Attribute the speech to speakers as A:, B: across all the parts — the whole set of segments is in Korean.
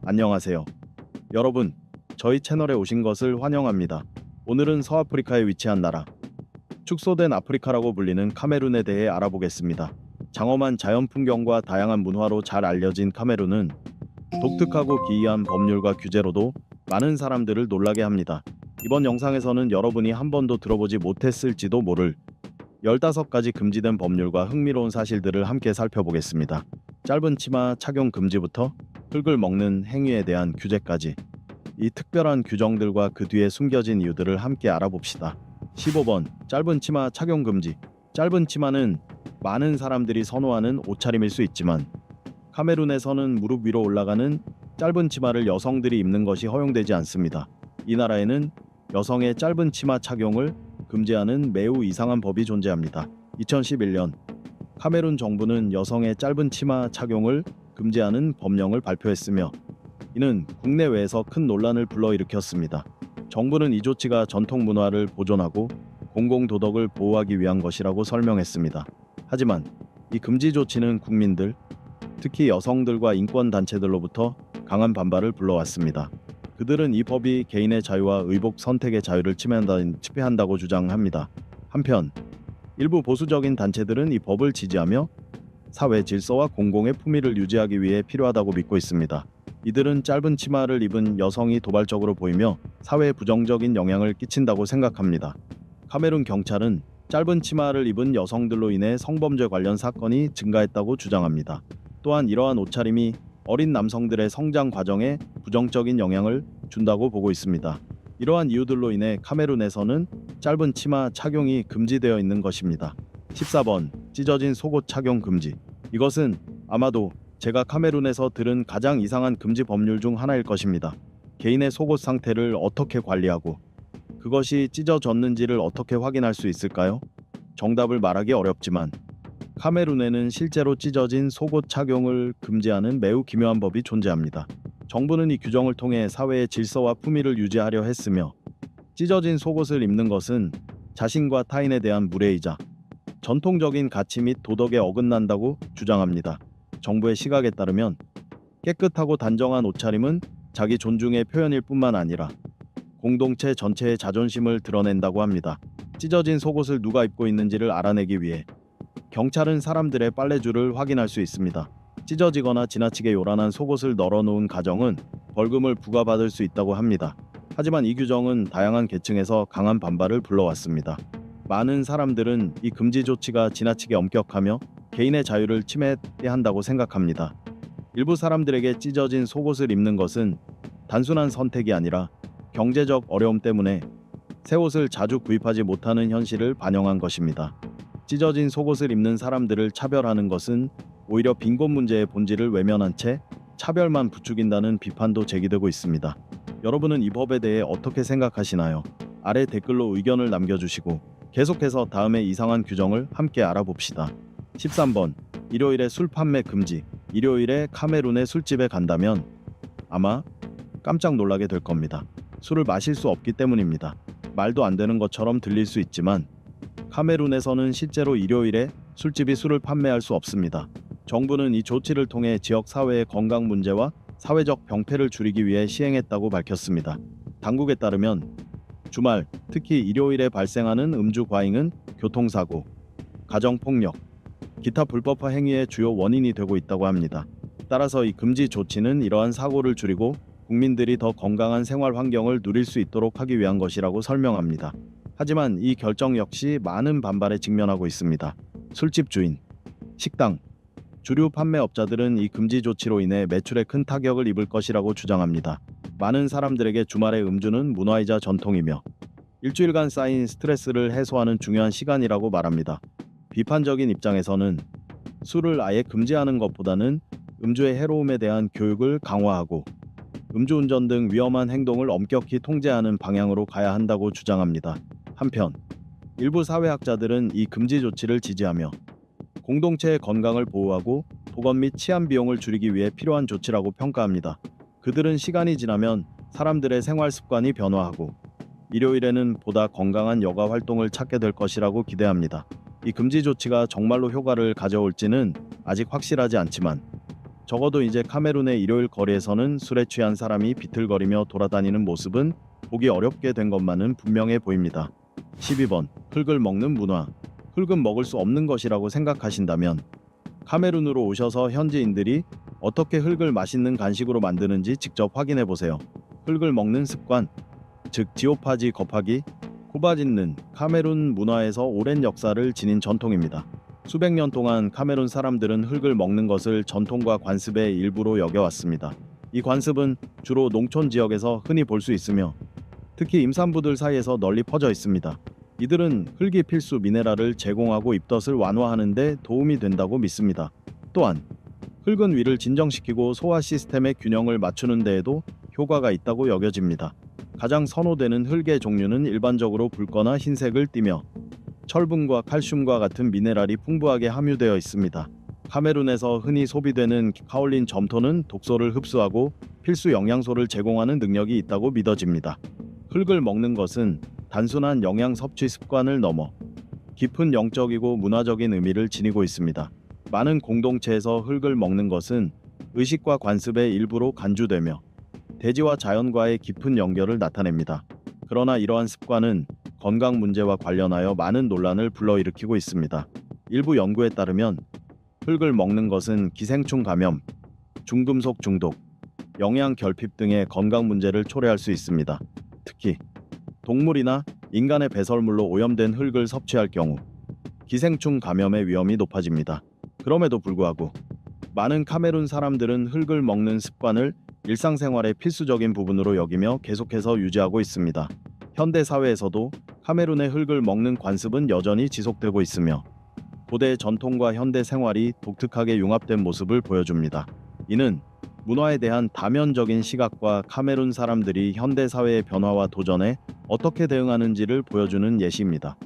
A: 안녕하세요. 여러분, 저희 채널에 오신 것을 환영합니다. 오늘은 서아프리카에 위치한 나라, 축소된 아프리카라고 불리는 카메룬에 대해 알아보겠습니다. 장엄한 자연 풍경과 다양한 문화로 잘 알려진 카메룬은 독특하고 기이한 법률과 규제로도 많은 사람들을 놀라게 합니다. 이번 영상에서는 여러분이 한 번도 들어보지 못했을지도 모를 15가지 금지된 법률과 흥미로운 사실들을 함께 살펴보겠습니다. 짧은 치마 착용 금지부터 흙을 먹는 행위에 대한 규제까지, 이 특별한 규정들과 그 뒤에 숨겨진 이유들을 함께 알아봅시다. 15번 짧은 치마 착용 금지. 짧은 치마는 많은 사람들이 선호하는 옷차림일 수 있지만 카메룬에서는 무릎 위로 올라가는 짧은 치마를 여성들이 입는 것이 허용되지 않습니다. 이 나라에는 여성의 짧은 치마 착용을 금지하는 매우 이상한 법이 존재합니다. 2011년 카메룬 정부는 여성의 짧은 치마 착용을 금지하는 법령을 발표했으며 이는 국내외에서 큰 논란을 불러일으켰습니다. 정부는 이 조치가 전통 문화를 보존하고 공공 도덕을 보호하기 위한 것이라고 설명했습니다. 하지만 이 금지 조치는 국민들, 특히 여성들과 인권단체들로부터 강한 반발을 불러왔습니다. 그들은 이 법이 개인의 자유와 의복 선택의 자유를 침해한다고 주장합니다. 한편 일부 보수적인 단체들은 이 법을 지지하며 사회 질서와 공공의 품위를 유지하기 위해 필요하다고 믿고 있습니다. 이들은 짧은 치마를 입은 여성이 도발적으로 보이며 사회에 부정적인 영향을 끼친다고 생각합니다. 카메룬 경찰은 짧은 치마를 입은 여성들로 인해 성범죄 관련 사건이 증가했다고 주장합니다. 또한 이러한 옷차림이 어린 남성들의 성장 과정에 부정적인 영향을 준다고 보고 있습니다. 이러한 이유들로 인해 카메룬에서는 짧은 치마 착용이 금지되어 있는 것입니다. 14번 찢어진 속옷 착용 금지. 이것은 아마도 제가 카메룬에서 들은 가장 이상한 금지 법률 중 하나일 것입니다. 개인의 속옷 상태를 어떻게 관리하고 그것이 찢어졌는지를 어떻게 확인할 수 있을까요? 정답을 말하기 어렵지만 카메룬에는 실제로 찢어진 속옷 착용을 금지하는 매우 기묘한 법이 존재합니다. 정부는 이 규정을 통해 사회의 질서와 품위를 유지하려 했으며 찢어진 속옷을 입는 것은 자신과 타인에 대한 무례이자 전통적인 가치 및 도덕에 어긋난다고 주장합니다. 정부의 시각에 따르면 깨끗하고 단정한 옷차림은 자기 존중의 표현일 뿐만 아니라 공동체 전체의 자존심을 드러낸다고 합니다. 찢어진 속옷을 누가 입고 있는지를 알아내기 위해 경찰은 사람들의 빨래줄을 확인할 수 있습니다. 찢어지거나 지나치게 요란한 속옷을 널어놓은 가정은 벌금을 부과받을 수 있다고 합니다. 하지만 이 규정은 다양한 계층에서 강한 반발을 불러왔습니다. 많은 사람들은 이 금지 조치가 지나치게 엄격하며 개인의 자유를 침해한다고 생각합니다. 일부 사람들에게 찢어진 속옷을 입는 것은 단순한 선택이 아니라 경제적 어려움 때문에 새 옷을 자주 구입하지 못하는 현실을 반영한 것입니다. 찢어진 속옷을 입는 사람들을 차별하는 것은 오히려 빈곤 문제의 본질을 외면한 채 차별만 부추긴다는 비판도 제기되고 있습니다. 여러분은 이 법에 대해 어떻게 생각하시나요? 아래 댓글로 의견을 남겨주시고 계속해서 다음의 이상한 규정을 함께 알아봅시다. 13번 일요일에 술 판매 금지. 일요일에 카메룬의 술집에 간다면 아마 깜짝 놀라게 될 겁니다. 술을 마실 수 없기 때문입니다. 말도 안 되는 것처럼 들릴 수 있지만 카메룬에서는 실제로 일요일에 술집이 술을 판매할 수 없습니다. 정부는 이 조치를 통해 지역 사회의 건강 문제와 사회적 병폐를 줄이기 위해 시행했다고 밝혔습니다. 당국에 따르면 주말, 특히 일요일에 발생하는 음주 과잉은 교통사고, 가정폭력, 기타 불법화 행위의 주요 원인이 되고 있다고 합니다. 따라서 이 금지 조치는 이러한 사고를 줄이고 국민들이 더 건강한 생활 환경을 누릴 수 있도록 하기 위한 것이라고 설명합니다. 하지만 이 결정 역시 많은 반발에 직면하고 있습니다. 술집 주인, 식당, 주류 판매업자들은 이 금지 조치로 인해 매출에 큰 타격을 입을 것이라고 주장합니다. 많은 사람들에게 주말의 음주는 문화이자 전통이며 일주일간 쌓인 스트레스를 해소하는 중요한 시간이라고 말합니다. 비판적인 입장에서는 술을 아예 금지하는 것보다는 음주의 해로움에 대한 교육을 강화하고 음주운전 등 위험한 행동을 엄격히 통제하는 방향으로 가야 한다고 주장합니다. 한편 일부 사회학자들은 이 금지 조치를 지지하며 공동체의 건강을 보호하고 보건 및 치안 비용을 줄이기 위해 필요한 조치라고 평가합니다. 그들은 시간이 지나면 사람들의 생활 습관이 변화하고 일요일에는 보다 건강한 여가 활동을 찾게 될 것이라고 기대합니다. 이 금지 조치가 정말로 효과를 가져올지는 아직 확실하지 않지만 적어도 이제 카메룬의 일요일 거리에서는 술에 취한 사람이 비틀거리며 돌아다니는 모습은 보기 어렵게 된 것만은 분명해 보입니다. 12번. 흙을 먹는 문화. 흙은 먹을 수 없는 것이라고 생각하신다면 카메룬으로 오셔서 현지인들이 어떻게 흙을 맛있는 간식으로 만드는지 직접 확인해 보세요. 흙을 먹는 습관, 즉 지오파지 겁하기, 코바짓는 카메룬 문화에서 오랜 역사를 지닌 전통입니다. 수백 년 동안 카메룬 사람들은 흙을 먹는 것을 전통과 관습의 일부로 여겨왔습니다. 이 관습은 주로 농촌 지역에서 흔히 볼 수 있으며 특히 임산부들 사이에서 널리 퍼져 있습니다. 이들은 흙이 필수 미네랄을 제공하고 입덧을 완화하는 데 도움이 된다고 믿습니다. 또한 흙은 위를 진정시키고 소화 시스템의 균형을 맞추는 데에도 효과가 있다고 여겨집니다. 가장 선호되는 흙의 종류는 일반적으로 붉거나 흰색을 띠며 철분과 칼슘과 같은 미네랄이 풍부하게 함유되어 있습니다. 카메룬에서 흔히 소비되는 카올린 점토는 독소를 흡수하고 필수 영양소를 제공하는 능력이 있다고 믿어집니다. 흙을 먹는 것은 단순한 영양 섭취 습관을 넘어 깊은 영적이고 문화적인 의미를 지니고 있습니다. 많은 공동체에서 흙을 먹는 것은 의식과 관습의 일부로 간주되며 대지와 자연과의 깊은 연결을 나타냅니다. 그러나 이러한 습관은 건강 문제와 관련하여 많은 논란을 불러일으키고 있습니다. 일부 연구에 따르면 흙을 먹는 것은 기생충 감염, 중금속 중독, 영양 결핍 등의 건강 문제를 초래할 수 있습니다. 특히 동물이나 인간의 배설물로 오염된 흙을 섭취할 경우 기생충 감염의 위험이 높아집니다. 그럼에도 불구하고 많은 카메룬 사람들은 흙을 먹는 습관을 일상생활의 필수적인 부분으로 여기며 계속해서 유지하고 있습니다. 현대 사회에서도 카메룬의 흙을 먹는 관습은 여전히 지속되고 있으며 고대의 전통과 현대 생활이 독특하게 융합된 모습을 보여줍니다. 이는 문화에 대한 다면적인 시각과 카메룬 사람들이 현대 사회의 변화와 도전에 어떻게 대응하는지를 보여주는 예시입니다.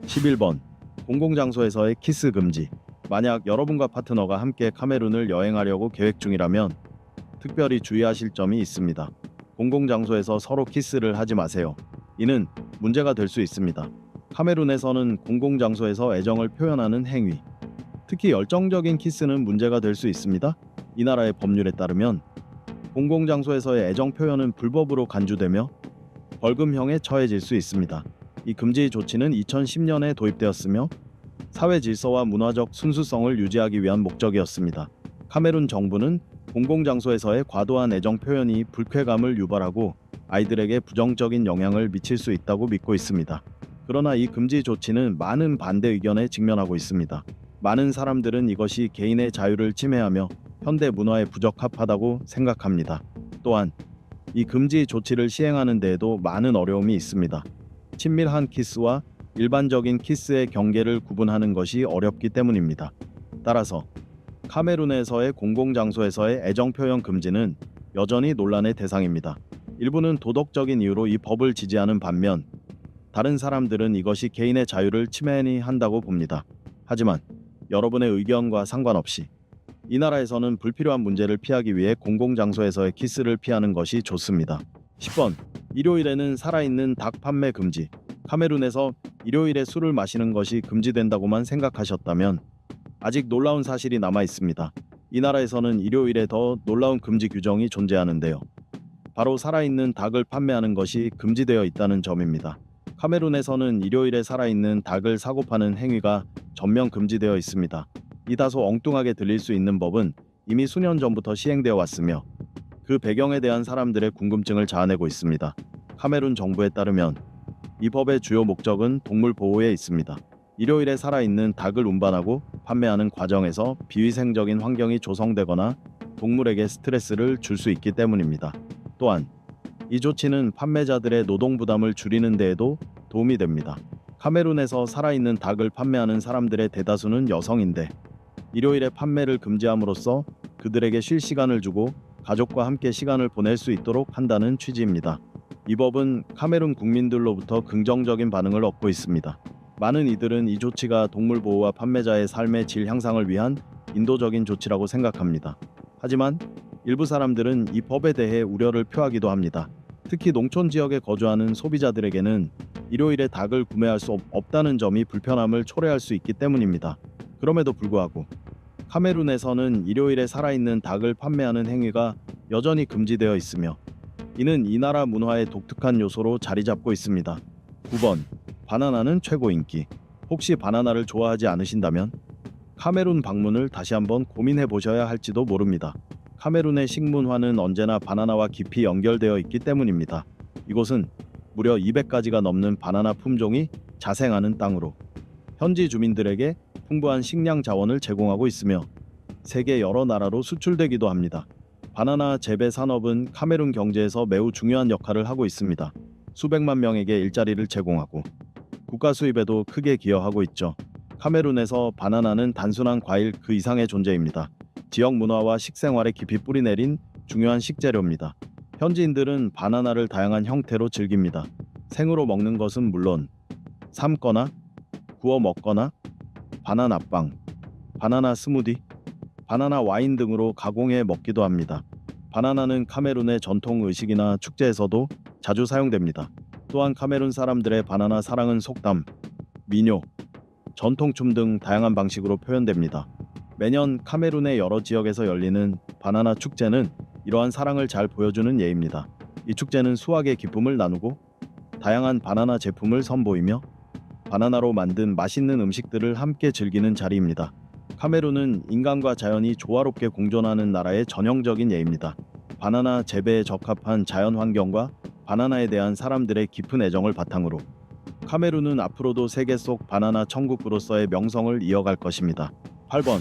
A: 11번. 공공장소에서의 키스 금지. 만약 여러분과 파트너가 함께 카메룬을 여행하려고 계획 중이라면 특별히 주의하실 점이 있습니다. 공공장소에서 서로 키스를 하지 마세요. 이는 문제가 될 수 있습니다. 카메룬에서는 공공장소에서 애정을 표현하는 행위, 특히 열정적인 키스는 문제가 될 수 있습니다. 이 나라의 법률에 따르면 공공장소에서의 애정 표현은 불법으로 간주되며 벌금형에 처해질 수 있습니다. 이 금지 조치는 2010년에 도입되었으며 사회 질서와 문화적 순수성을 유지하기 위한 목적이었습니다. 카메룬 정부는 공공장소에서의 과도한 애정 표현이 불쾌감을 유발하고 아이들에게 부정적인 영향을 미칠 수 있다고 믿고 있습니다. 그러나 이 금지 조치는 많은 반대 의견에 직면하고 있습니다. 많은 사람들은 이것이 개인의 자유를 침해하며 현대 문화에 부적합하다고 생각합니다. 또한 이 금지 조치를 시행하는 데에도 많은 어려움이 있습니다. 친밀한 키스와 일반적인 키스의 경계를 구분하는 것이 어렵기 때문입니다. 따라서 카메룬에서의 공공장소에서의 애정 표현 금지는 여전히 논란의 대상입니다. 일부는 도덕적인 이유로 이 법을 지지하는 반면 다른 사람들은 이것이 개인의 자유를 침해한다고 봅니다. 하지만 여러분의 의견과 상관없이 이 나라에서는 불필요한 문제를 피하기 위해 공공장소에서의 키스를 피하는 것이 좋습니다. 10번. 일요일에는 살아있는 닭 판매 금지. 카메룬에서 일요일에 술을 마시는 것이 금지된다고만 생각하셨다면 아직 놀라운 사실이 남아 있습니다. 이 나라에서는 일요일에 더 놀라운 금지 규정이 존재하는데요. 바로 살아있는 닭을 판매하는 것이 금지되어 있다는 점입니다. 카메룬에서는 일요일에 살아있는 닭을 사고 파는 행위가 전면 금지되어 있습니다. 이 다소 엉뚱하게 들릴 수 있는 법은 이미 수년 전부터 시행되어 왔으며 그 배경에 대한 사람들의 궁금증을 자아내고 있습니다. 카메룬 정부에 따르면 이 법의 주요 목적은 동물 보호에 있습니다. 일요일에 살아있는 닭을 운반하고 판매하는 과정에서 비위생적인 환경이 조성되거나 동물에게 스트레스를 줄 수 있기 때문입니다. 또한 이 조치는 판매자들의 노동 부담을 줄이는 데에도 도움이 됩니다. 카메룬에서 살아있는 닭을 판매하는 사람들의 대다수는 여성인데 일요일에 판매를 금지함으로써 그들에게 쉴 시간을 주고 가족과 함께 시간을 보낼 수 있도록 한다는 취지입니다. 이 법은 카메룬 국민들로부터 긍정적인 반응을 얻고 있습니다. 많은 이들은 이 조치가 동물 보호와 판매자의 삶의 질 향상을 위한 인도적인 조치라고 생각합니다. 하지만 일부 사람들은 이 법에 대해 우려를 표하기도 합니다. 특히 농촌 지역에 거주하는 소비자들에게는 일요일에 닭을 구매할 수 없다는 점이 불편함을 초래할 수 있기 때문입니다. 그럼에도 불구하고 카메룬에서는 일요일에 살아있는 닭을 판매하는 행위가 여전히 금지되어 있으며 이는 이 나라 문화의 독특한 요소로 자리 잡고 있습니다. 9번. 바나나는 최고 인기. 혹시 바나나를 좋아하지 않으신다면 카메룬 방문을 다시 한번 고민해 보셔야 할지도 모릅니다. 카메룬의 식문화는 언제나 바나나와 깊이 연결되어 있기 때문입니다. 이곳은 무려 200가지가 넘는 바나나 품종이 자생하는 땅으로 현지 주민들에게 풍부한 식량 자원을 제공하고 있으며 세계 여러 나라로 수출되기도 합니다. 바나나 재배 산업은 카메룬 경제에서 매우 중요한 역할을 하고 있습니다. 수백만 명에게 일자리를 제공하고 국가 수입에도 크게 기여하고 있죠. 카메룬에서 바나나는 단순한 과일 그 이상의 존재입니다. 지역 문화와 식생활에 깊이 뿌리내린 중요한 식재료입니다. 현지인들은 바나나를 다양한 형태로 즐깁니다. 생으로 먹는 것은 물론 삶거나 구워 먹거나 바나나빵, 바나나 스무디, 바나나 와인 등으로 가공해 먹기도 합니다. 바나나는 카메룬의 전통 의식이나 축제에서도 자주 사용됩니다. 또한 카메룬 사람들의 바나나 사랑은 속담, 민요, 전통춤 등 다양한 방식으로 표현됩니다. 매년 카메룬의 여러 지역에서 열리는 바나나 축제는 이러한 사랑을 잘 보여주는 예입니다. 이 축제는 수확의 기쁨을 나누고 다양한 바나나 제품을 선보이며 바나나로 만든 맛있는 음식들을 함께 즐기는 자리입니다. 카메룬은 인간과 자연이 조화롭게 공존하는 나라의 전형적인 예입니다. 바나나 재배에 적합한 자연 환경과 바나나에 대한 사람들의 깊은 애정을 바탕으로 카메룬은 앞으로도 세계 속 바나나 천국으로서의 명성을 이어갈 것입니다. 8번.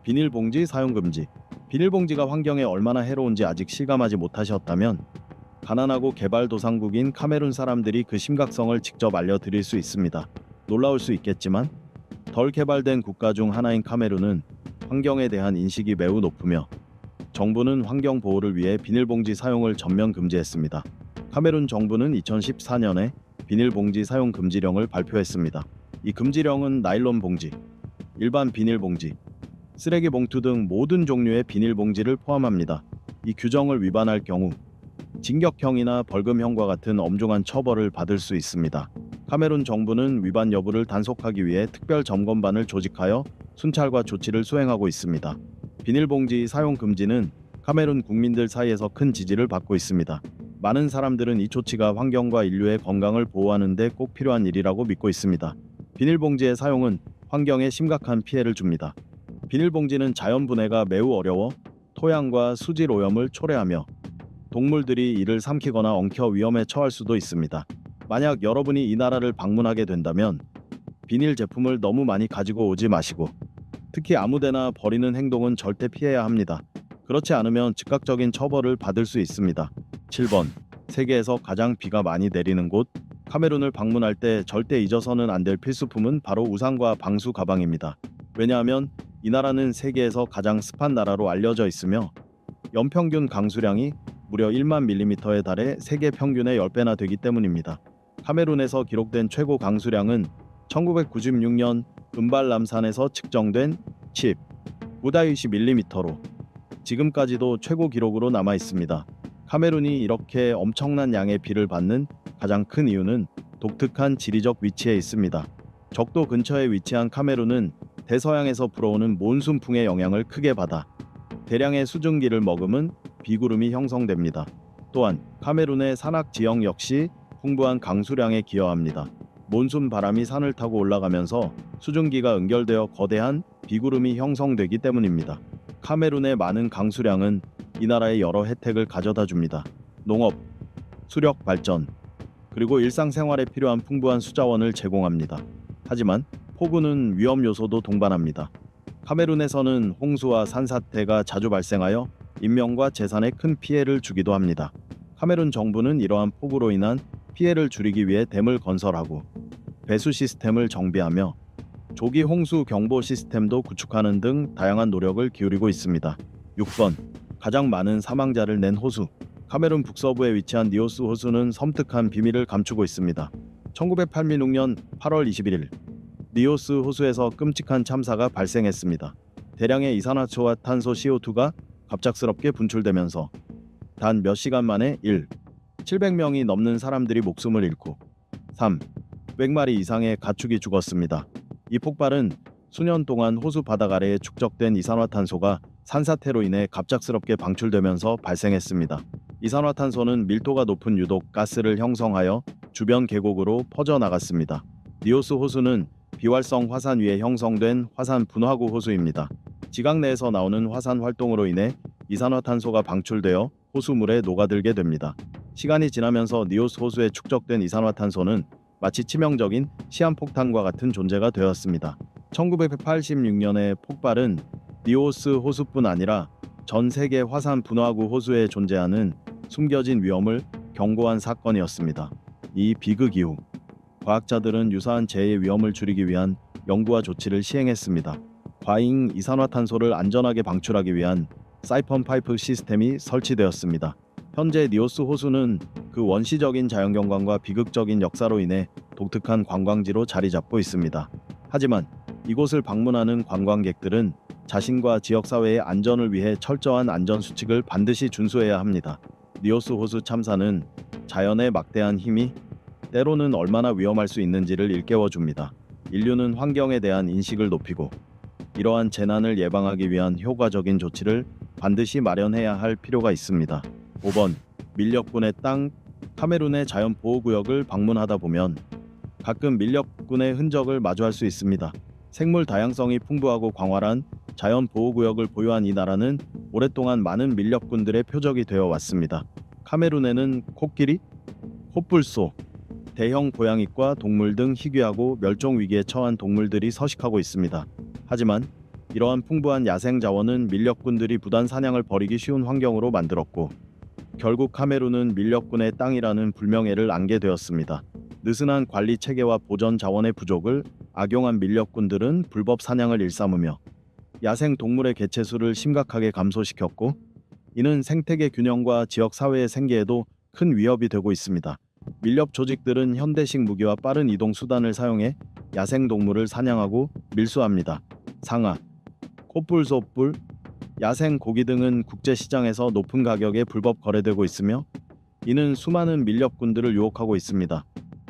A: 비닐봉지 사용 금지. 비닐봉지가 환경에 얼마나 해로운지 아직 실감하지 못하셨다면 가난하고 개발도상국인 카메룬 사람들이 그 심각성을 직접 알려드릴 수 있습니다. 놀라울 수 있겠지만 덜 개발된 국가 중 하나인 카메룬은 환경에 대한 인식이 매우 높으며 정부는 환경 보호를 위해 비닐봉지 사용을 전면 금지했습니다. 카메룬 정부는 2014년에 비닐봉지 사용 금지령을 발표했습니다. 이 금지령은 나일론 봉지, 일반 비닐봉지, 쓰레기 봉투 등 모든 종류의 비닐봉지를 포함합니다. 이 규정을 위반할 경우 징역형이나 벌금형과 같은 엄중한 처벌을 받을 수 있습니다. 카메룬 정부는 위반 여부를 단속하기 위해 특별 점검반을 조직하여 순찰과 조치를 수행하고 있습니다. 비닐봉지 사용 금지는 카메룬 국민들 사이에서 큰 지지를 받고 있습니다. 많은 사람들은 이 조치가 환경과 인류의 건강을 보호하는 데 꼭 필요한 일이라고 믿고 있습니다. 비닐봉지의 사용은 환경에 심각한 피해를 줍니다. 비닐봉지는 자연 분해가 매우 어려워 토양과 수질 오염을 초래하며 동물들이 이를 삼키거나 엉켜 위험에 처할 수도 있습니다. 만약 여러분이 이 나라를 방문하게 된다면 비닐 제품을 너무 많이 가지고 오지 마시고 특히 아무데나 버리는 행동은 절대 피해야 합니다. 그렇지 않으면 즉각적인 처벌을 받을 수 있습니다. 7번. 세계에서 가장 비가 많이 내리는 곳. 카메룬을 방문할 때 절대 잊어서는 안 될 필수품은 바로 우산과 방수 가방입니다. 왜냐하면 이 나라는 세계에서 가장 습한 나라로 알려져 있으며 연평균 강수량이 무려 1만 밀리미터에 달해 세계 평균의 10배나 되기 때문입니다. 카메룬에서 기록된 최고 강수량은 1996년 은발람산에서 측정된 10-밀리미터로 지금까지도 최고 기록으로 남아 있습니다. 카메룬이 이렇게 엄청난 양의 비를 받는 가장 큰 이유는 독특한 지리적 위치에 있습니다. 적도 근처에 위치한 카메룬은 대서양에서 불어오는 몬순풍의 영향을 크게 받아 대량의 수증기를 머금은 비구름이 형성됩니다. 또한 카메룬의 산악 지역 역시 풍부한 강수량에 기여합니다. 몬순 바람이 산을 타고 올라가면서 수증기가 응결되어 거대한 비구름이 형성되기 때문입니다. 카메룬의 많은 강수량은 이 나라의 여러 혜택을 가져다 줍니다. 농업, 수력 발전, 그리고 일상생활에 필요한 풍부한 수자원을 제공합니다. 하지만 폭우는 위험 요소도 동반합니다. 카메룬에서는 홍수와 산사태가 자주 발생하여 인명과 재산에 큰 피해를 주기도 합니다. 카메룬 정부는 이러한 폭우로 인한 피해를 줄이기 위해 댐을 건설하고 배수 시스템을 정비하며 조기 홍수 경보 시스템도 구축하는 등 다양한 노력을 기울이고 있습니다. 6번. 가장 많은 사망자를 낸 호수. 카메룬 북서부에 위치한 니오스 호수는 섬뜩한 비밀을 감추고 있습니다. 1986년 8월 21일 니오스 호수에서 끔찍한 참사가 발생했습니다. 대량의 이산화초와 탄소 CO2가 갑작스럽게 분출되면서 단 몇 시간 만에 700명이 넘는 사람들이 목숨을 잃고 100마리 이상의 가축이 죽었습니다. 이 폭발은 수년 동안 호수 바닥 아래에 축적된 이산화탄소가 산사태로 인해 갑작스럽게 방출되면서 발생했습니다. 이산화탄소는 밀도가 높은 유독 가스를 형성하여 주변 계곡으로 퍼져나갔습니다. 니오스 호수는 비활성 화산 위에 형성된 화산 분화구 호수입니다. 지각 내에서 나오는 화산 활동으로 인해 이산화탄소가 방출되어 호수물에 녹아들게 됩니다. 시간이 지나면서 니오스 호수에 축적된 이산화탄소는 마치 치명적인 시한폭탄과 같은 존재가 되었습니다. 1986년의 폭발은 니오스 호수뿐 아니라 전 세계 화산 분화구 호수에 존재하는 숨겨진 위험을 경고한 사건이었습니다. 이 비극 이후 과학자들은 유사한 재해의 위험을 줄이기 위한 연구와 조치를 시행했습니다. 과잉 이산화탄소를 안전하게 방출하기 위한 사이펀 파이프 시스템이 설치되었습니다. 현재 니오스 호수는 그 원시적인 자연경관과 비극적인 역사로 인해 독특한 관광지로 자리 잡고 있습니다. 하지만 이곳을 방문하는 관광객들은 자신과 지역사회의 안전을 위해 철저한 안전수칙을 반드시 준수해야 합니다. 니오스 호수 참사는 자연의 막대한 힘이 때로는 얼마나 위험할 수 있는지를 일깨워줍니다. 인류는 환경에 대한 인식을 높이고 이러한 재난을 예방하기 위한 효과적인 조치를 반드시 마련해야 할 필요가 있습니다. 5번. 밀렵군의 땅. 카메룬의 자연보호구역을 방문하다 보면 가끔 밀렵군의 흔적을 마주할 수 있습니다. 생물 다양성이 풍부하고 광활한 자연보호구역을 보유한 이 나라는 오랫동안 많은 밀렵군들의 표적이 되어 왔습니다. 카메룬에는 코끼리, 코뿔소, 대형 고양이과 동물 등 희귀하고 멸종 위기에 처한 동물들이 서식하고 있습니다. 하지만 이러한 풍부한 야생 자원은 밀렵군들이 부단 사냥을 벌이기 쉬운 환경으로 만들었고 결국 카메룬은 밀렵군의 땅이라는 불명예를 안게 되었습니다. 느슨한 관리 체계와 보전 자원의 부족을 악용한 밀렵군들은 불법 사냥을 일삼으며 야생 동물의 개체수를 심각하게 감소시켰고 이는 생태계 균형과 지역 사회의 생계에도 큰 위협이 되고 있습니다. 밀렵 조직들은 현대식 무기와 빠른 이동 수단을 사용해 야생 동물을 사냥하고 밀수합니다. 상아, 코뿔소뿔, 야생 고기 등은 국제시장에서 높은 가격에 불법 거래되고 있으며 이는 수많은 밀렵군들을 유혹하고 있습니다.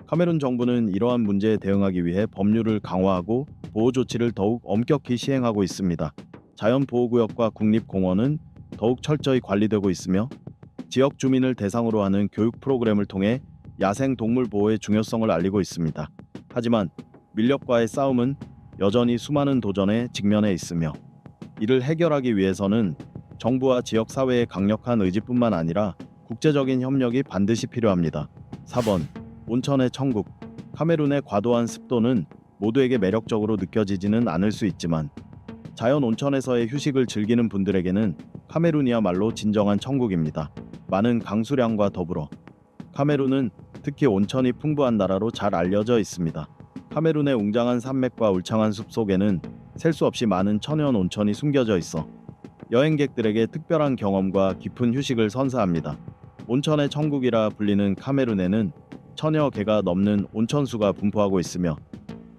A: 카메룬 정부는 이러한 문제에 대응하기 위해 법률을 강화하고 보호 조치를 더욱 엄격히 시행하고 있습니다. 자연보호구역과 국립공원은 더욱 철저히 관리되고 있으며 지역 주민을 대상으로 하는 교육 프로그램을 통해 야생 동물 보호의 중요성을 알리고 있습니다. 하지만 밀렵과의 싸움은 여전히 수많은 도전에 직면해 있으며 이를 해결하기 위해서는 정부와 지역 사회의 강력한 의지뿐만 아니라 국제적인 협력이 반드시 필요합니다. 4번. 온천의 천국. 카메룬의 과도한 습도는 모두에게 매력적으로 느껴지지는 않을 수 있지만 자연 온천에서의 휴식을 즐기는 분들에게는 카메룬이야말로 진정한 천국입니다. 많은 강수량과 더불어 카메룬은 특히 온천이 풍부한 나라로 잘 알려져 있습니다. 카메룬의 웅장한 산맥과 울창한 숲 속에는 셀 수 없이 많은 천연 온천이 숨겨져 있어 여행객들에게 특별한 경험과 깊은 휴식을 선사합니다. 온천의 천국이라 불리는 카메룬에는 천여 개가 넘는 온천수가 분포하고 있으며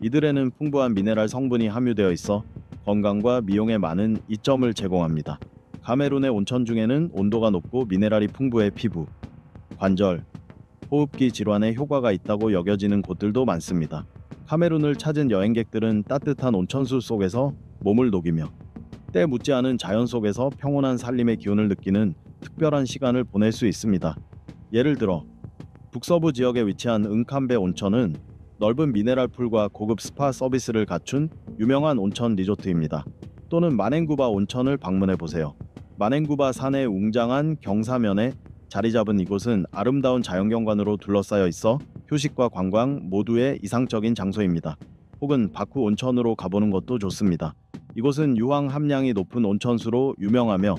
A: 이들에는 풍부한 미네랄 성분이 함유되어 있어 건강과 미용에 많은 이점을 제공합니다. 카메룬의 온천 중에는 온도가 높고 미네랄이 풍부해 피부, 관절, 호흡기 질환에 효과가 있다고 여겨지는 곳들도 많습니다. 카메룬을 찾은 여행객들은 따뜻한 온천수 속에서 몸을 녹이며 때 묻지 않은 자연 속에서 평온한 살림의 기운을 느끼는 특별한 시간을 보낼 수 있습니다. 예를 들어 북서부 지역에 위치한 응캄베 온천은 넓은 미네랄 풀과 고급 스파 서비스를 갖춘 유명한 온천 리조트입니다. 또는 마넨구바 온천을 방문해 보세요. 마넨구바 산의 웅장한 경사면에 자리 잡은 이곳은 아름다운 자연경관으로 둘러싸여 있어 휴식과 관광 모두의 이상적인 장소입니다. 혹은 바쿠 온천으로 가보는 것도 좋습니다. 이곳은 유황 함량이 높은 온천수로 유명하며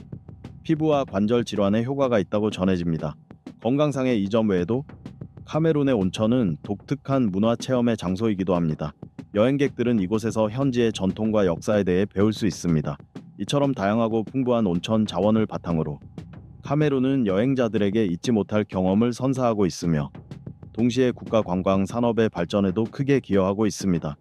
A: 피부와 관절 질환에 효과가 있다고 전해집니다. 건강상의 이점 외에도 카메룬의 온천은 독특한 문화 체험의 장소이기도 합니다. 여행객들은 이곳에서 현지의 전통과 역사에 대해 배울 수 있습니다. 이처럼 다양하고 풍부한 온천 자원을 바탕으로 카메룬은 여행자들에게 잊지 못할 경험을 선사하고 있으며 동시에 국가 관광 산업의 발전에도 크게 기여하고 있습니다.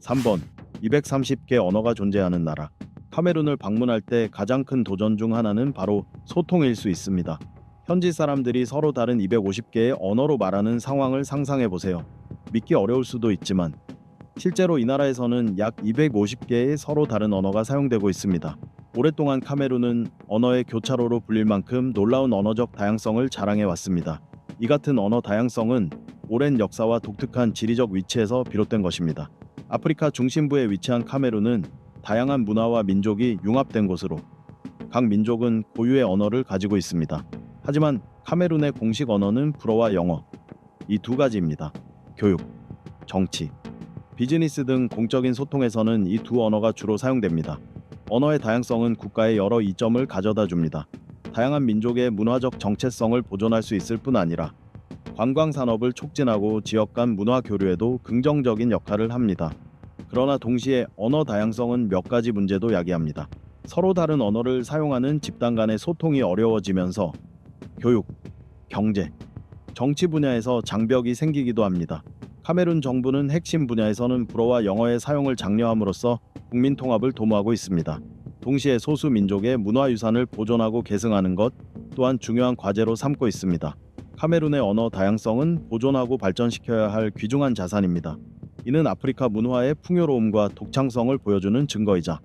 A: 3번. 230개 언어가 존재하는 나라. 카메룬을 방문할 때 가장 큰 도전 중 하나는 바로 소통일 수 있습니다. 현지 사람들이 서로 다른 250개의 언어로 말하는 상황을 상상해 보세요. 믿기 어려울 수도 있지만 실제로 이 나라에서는 약 250개의 서로 다른 언어가 사용되고 있습니다. 오랫동안 카메룬은 언어의 교차로로 불릴 만큼 놀라운 언어적 다양성을 자랑해 왔습니다. 이 같은 언어 다양성은 오랜 역사와 독특한 지리적 위치에서 비롯된 것입니다. 아프리카 중심부에 위치한 카메룬은 다양한 문화와 민족이 융합된 곳으로 각 민족은 고유의 언어를 가지고 있습니다. 하지만 카메룬의 공식 언어는 불어와 영어, 이 두 가지입니다. 교육, 정치, 비즈니스 등 공적인 소통에서는 이 두 언어가 주로 사용됩니다. 언어의 다양성은 국가의 여러 이점을 가져다 줍니다. 다양한 민족의 문화적 정체성을 보존할 수 있을 뿐 아니라 관광 산업을 촉진하고 지역 간 문화 교류에도 긍정적인 역할을 합니다. 그러나 동시에 언어 다양성은 몇 가지 문제도 야기합니다. 서로 다른 언어를 사용하는 집단 간의 소통이 어려워지면서 교육, 경제, 정치 분야에서 장벽이 생기기도 합니다. 카메룬 정부는 핵심 분야에서는 불어와 영어의 사용을 장려함으로써 국민 통합을 도모하고 있습니다. 동시에 소수 민족의 문화유산을 보존하고 계승하는 것 또한 중요한 과제로 삼고 있습니다. 카메룬의 언어 다양성은 보존하고 발전시켜야 할 귀중한 자산입니다. 이는 아프리카 문화의 풍요로움과 독창성을 보여주는 증거이자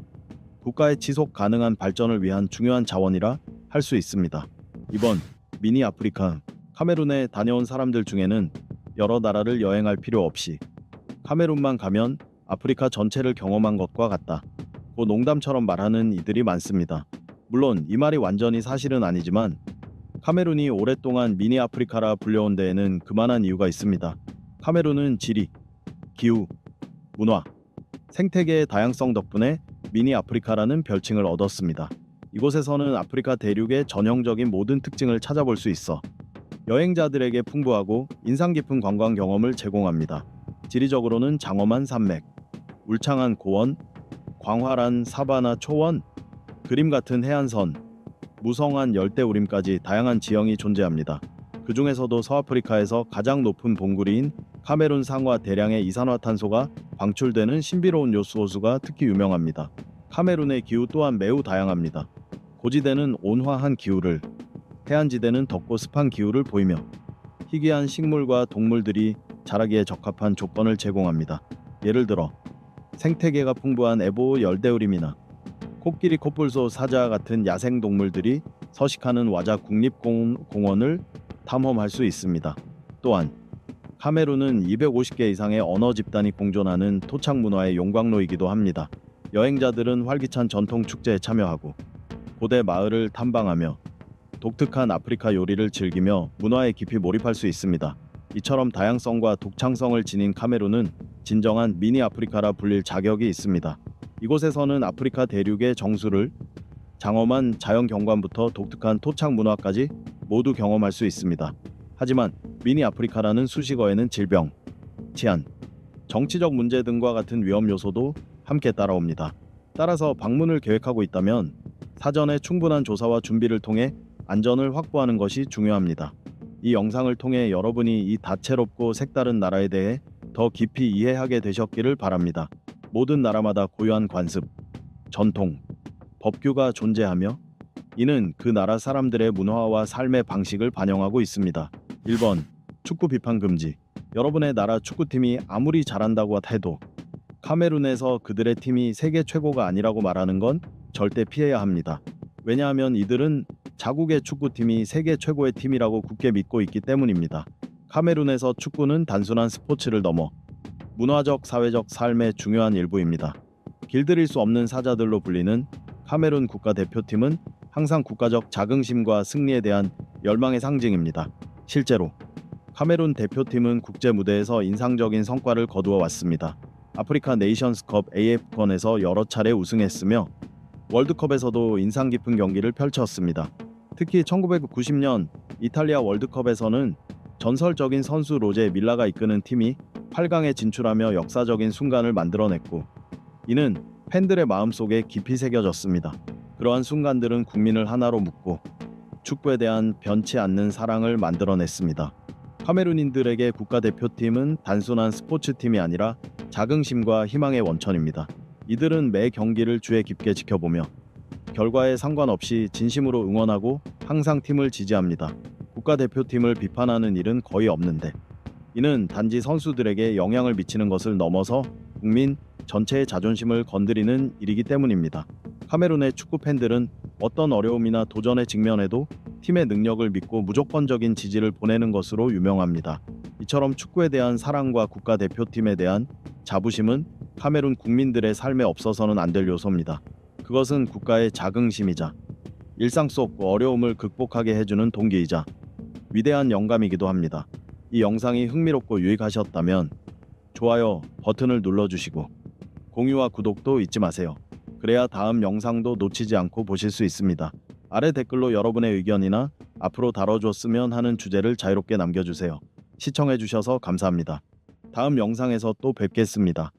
A: 국가의 지속 가능한 발전을 위한 중요한 자원이라 할 수 있습니다. 이번 미니 아프리카 카메룬에 다녀온 사람들 중에는 여러 나라를 여행할 필요 없이 카메룬만 가면 아프리카 전체를 경험한 것과 같다 고 농담처럼 말하는 이들이 많습니다. 물론 이 말이 완전히 사실은 아니지만 카메룬이 오랫동안 미니 아프리카라 불려온 데에는 그만한 이유가 있습니다. 카메룬은 지리, 기후, 문화, 생태계의 다양성 덕분에 미니 아프리카라는 별칭을 얻었습니다. 이곳에서는 아프리카 대륙의 전형적인 모든 특징을 찾아볼 수 있어 여행자들에게 풍부하고 인상 깊은 관광 경험을 제공합니다. 지리적으로는 장엄한 산맥, 울창한 고원, 광활한 사바나 초원, 그림 같은 해안선, 무성한 열대우림까지 다양한 지형이 존재합니다. 그 중에서도 서아프리카에서 가장 높은 봉우리인 카메룬 상과 대량의 이산화탄소가 방출되는 신비로운 요수호수가 특히 유명합니다. 카메룬의 기후 또한 매우 다양합니다. 고지대는 온화한 기후를, 해안지대는 덥고 습한 기후를 보이며 희귀한 식물과 동물들이 자라기에 적합한 조건을 제공합니다. 예를 들어 생태계가 풍부한 에보우 열대우림이나 코끼리 코뿔소 사자 같은 야생동물들이 서식하는 와자 국립공원을 탐험할 수 있습니다. 또한 카메룬은 250개 이상의 언어 집단이 공존하는 토착 문화의 용광로이기도 합니다. 여행자들은 활기찬 전통 축제에 참여하고 고대 마을을 탐방하며 독특한 아프리카 요리를 즐기며 문화에 깊이 몰입할 수 있습니다. 이처럼 다양성과 독창성을 지닌 카메룬은 진정한 미니 아프리카라 불릴 자격이 있습니다. 이곳에서는 아프리카 대륙의 정수를 장엄한 자연 경관부터 독특한 토착 문화까지 모두 경험할 수 있습니다. 하지만 미니 아프리카라는 수식어에는 질병, 치안, 정치적 문제 등과 같은 위험 요소도 함께 따라옵니다. 따라서 방문을 계획하고 있다면 사전에 충분한 조사와 준비를 통해 안전을 확보하는 것이 중요합니다. 이 영상을 통해 여러분이 이 다채롭고 색다른 나라에 대해 더 깊이 이해하게 되셨기를 바랍니다. 모든 나라마다 고유한 관습, 전통, 법규가 존재하며 이는 그 나라 사람들의 문화와 삶의 방식을 반영하고 있습니다. 1번. 축구 비판 금지. 여러분의 나라 축구팀이 아무리 잘한다고 해도 카메룬에서 그들의 팀이 세계 최고가 아니라고 말하는 건 절대 피해야 합니다. 왜냐하면 이들은 자국의 축구팀이 세계 최고의 팀이라고 굳게 믿고 있기 때문입니다. 카메룬에서 축구는 단순한 스포츠를 넘어 문화적, 사회적 삶의 중요한 일부입니다. 길들일 수 없는 사자들로 불리는 카메룬 국가대표팀은 항상 국가적 자긍심과 승리에 대한 열망의 상징입니다. 실제로 카메룬 대표팀은 국제 무대에서 인상적인 성과를 거두어 왔습니다. 아프리카 네이션스컵 AFCon에서 여러 차례 우승했으며 월드컵에서도 인상 깊은 경기를 펼쳤습니다. 특히 1990년 이탈리아 월드컵에서는 전설적인 선수 로제 밀라가 이끄는 팀이 8강에 진출하며 역사적인 순간을 만들어냈고 이는 팬들의 마음속에 깊이 새겨졌습니다. 그러한 순간들은 국민을 하나로 묶고 축구에 대한 변치 않는 사랑을 만들어냈습니다. 카메룬인들에게 국가대표팀은 단순한 스포츠팀이 아니라 자긍심과 희망의 원천입니다. 이들은 매 경기를 주의 깊게 지켜보며 결과에 상관없이 진심으로 응원하고 항상 팀을 지지합니다. 국가대표팀을 비판하는 일은 거의 없는데 이는 단지 선수들에게 영향을 미치는 것을 넘어서 국민 전체의 자존심을 건드리는 일이기 때문입니다. 카메룬의 축구 팬들은 어떤 어려움이나 도전에 직면해도 팀의 능력을 믿고 무조건적인 지지를 보내는 것으로 유명합니다. 이처럼 축구에 대한 사랑과 국가대표팀에 대한 자부심은 카메룬 국민들의 삶에 없어서는 안 될 요소입니다. 그것은 국가의 자긍심이자 일상 속 어려움을 극복하게 해주는 동기이자 위대한 영감이기도 합니다. 이 영상이 흥미롭고 유익하셨다면 좋아요 버튼을 눌러주시고 공유와 구독도 잊지 마세요. 그래야 다음 영상도 놓치지 않고 보실 수 있습니다. 아래 댓글로 여러분의 의견이나 앞으로 다뤄줬으면 하는 주제를 자유롭게 남겨주세요. 시청해주셔서 감사합니다. 다음 영상에서 또 뵙겠습니다.